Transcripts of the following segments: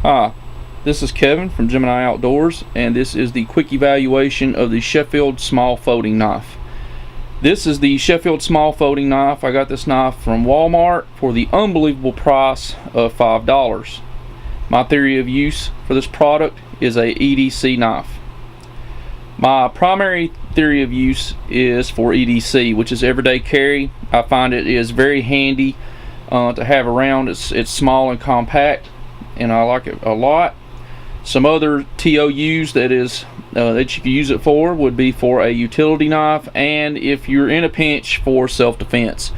Hi, this is Kevin from Gemini Outdoors, and this is the quick evaluation of the Sheffield small folding knife. This is the Sheffield small folding knife. I got this knife from Walmart for the unbelievable price of $5. My theory of use for this product is a EDC knife. My primary theory of use is for EDC, which is everyday carry. I find it is very handy to have around. It's small and compact, and I like it a lot. Some other TOUs that you can use it for would be for a utility knife, and if you're in a pinch, for self-defense.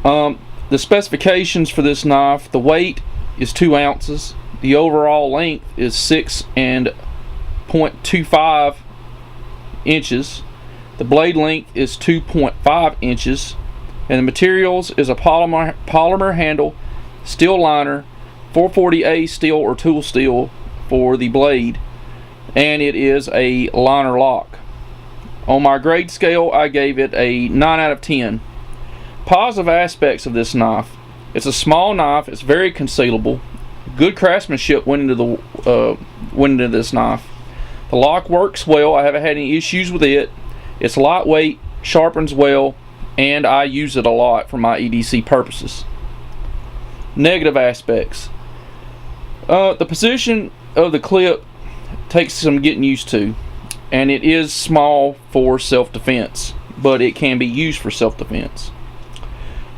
The specifications for this knife: the weight is 2 ounces, the overall length is 6.25 inches, the blade length is 2.5 inches, and the materials is a polymer handle, steel liner, 440A steel or tool steel for the blade, and it is a liner lock. On my grade scale, I gave it a 9 out of 10. Positive aspects of this knife: it's a small knife, it's very concealable, good craftsmanship went into this knife. The lock works well, I haven't had any issues with it. It's lightweight, sharpens well, and I use it a lot for my EDC purposes. Negative aspects: the position of the clip takes some getting used to, and it is small for self-defense, but it can be used for self-defense.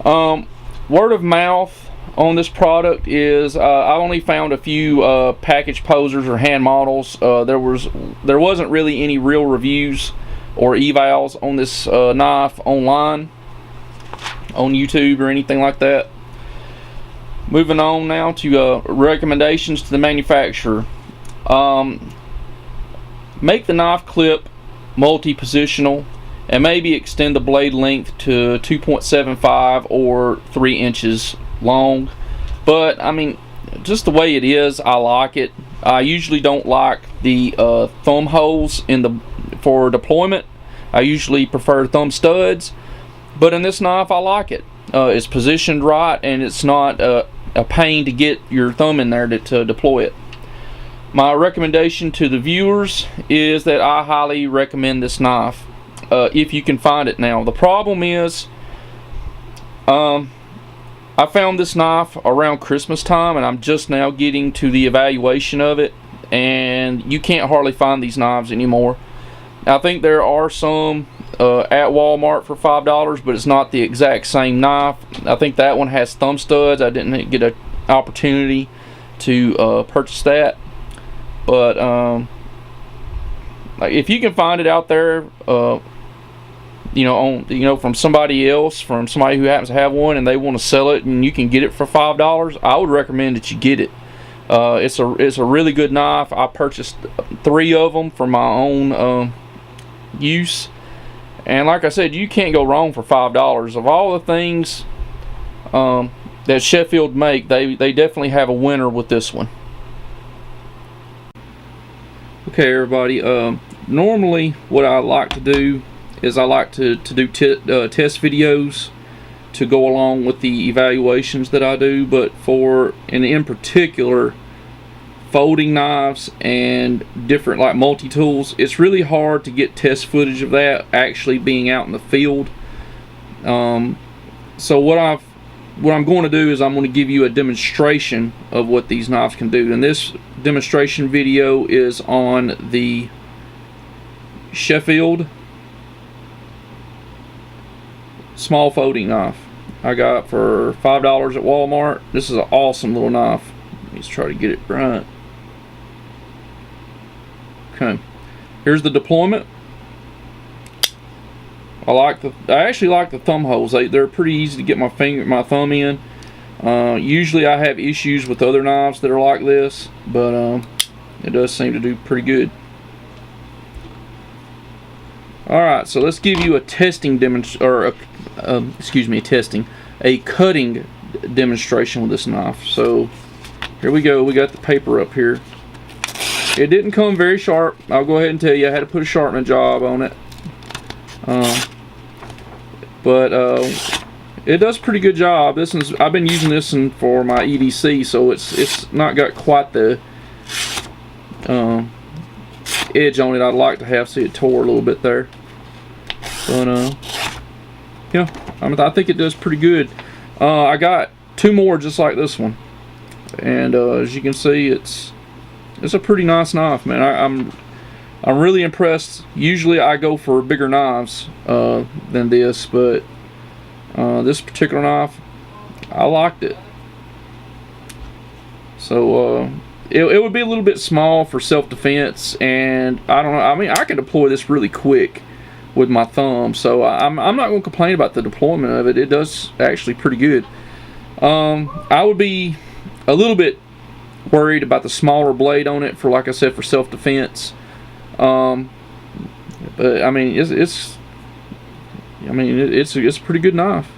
Word of mouth on this product is I only found a few package posers or hand models. There wasn't really any real reviews or evals on this knife online on YouTube or anything like that. Moving on now to recommendations to the manufacturer. Make the knife clip multi-positional and maybe extend the blade length to 2.75 or 3 inches long. But I mean, just the way it is, I like it. I usually don't like the thumb holes for deployment. I usually prefer thumb studs, but in this knife I like it. It's positioned right, and it's not a pain to get your thumb in there to deploy it. My recommendation to the viewers is that I highly recommend this knife if you can find it now. The problem is I found this knife around Christmas time, and I'm just now getting to the evaluation of it, and you can't hardly find these knives anymore. I think there are some at Walmart for $5, but it's not the exact same knife. I think that one has thumb studs. I didn't get an opportunity to purchase that, but if you can find it out there, from somebody else, from somebody who happens to have one and they want to sell it, and you can get it for $5, I would recommend that you get it. It's a really good knife. I purchased 3 of them for my own use, and like I said, you can't go wrong for $5. Of all the things that Sheffield make, they definitely have a winner with this one. Okay, everybody, normally what I like to do is I like to do test videos to go along with the evaluations that I do, but in particular folding knives and different like multi-tools, it's really hard to get test footage of that actually being out in the field. So what I'm going to do is I'm going to give you a demonstration of what these knives can do, and this demonstration video is on the Sheffield small folding knife I got for $5 at Walmart. This is an awesome little knife. Let's try to get it right. Okay, here's the deployment. I actually like the thumb holes. They're pretty easy to get my thumb in. Usually I have issues with other knives that are like this, but it does seem to do pretty good. Alright, so let's give you a testing a cutting demonstration with this knife. So here we go. We got the paper up here. It didn't come very sharp. I'll go ahead and tell you, I had to put a sharpening job on it. But it does a pretty good job. This one's, I've been using this one for my EDC, so it's not got quite the edge on it I'd like to have. See, it tore a little bit there, but yeah, I think it does pretty good. I got 2 more just like this one, and as you can see, it's a pretty nice knife, man. I'm really impressed. Usually I go for bigger knives than this, but this particular knife, I liked it. So it would be a little bit small for self-defense, and I don't know. I mean, I can deploy this really quick with my thumb, so I'm not going to complain about the deployment of it. It does actually pretty good. I would be a little bit worried about the smaller blade on it for, like I said, for self-defense. But I mean, it's a pretty good knife.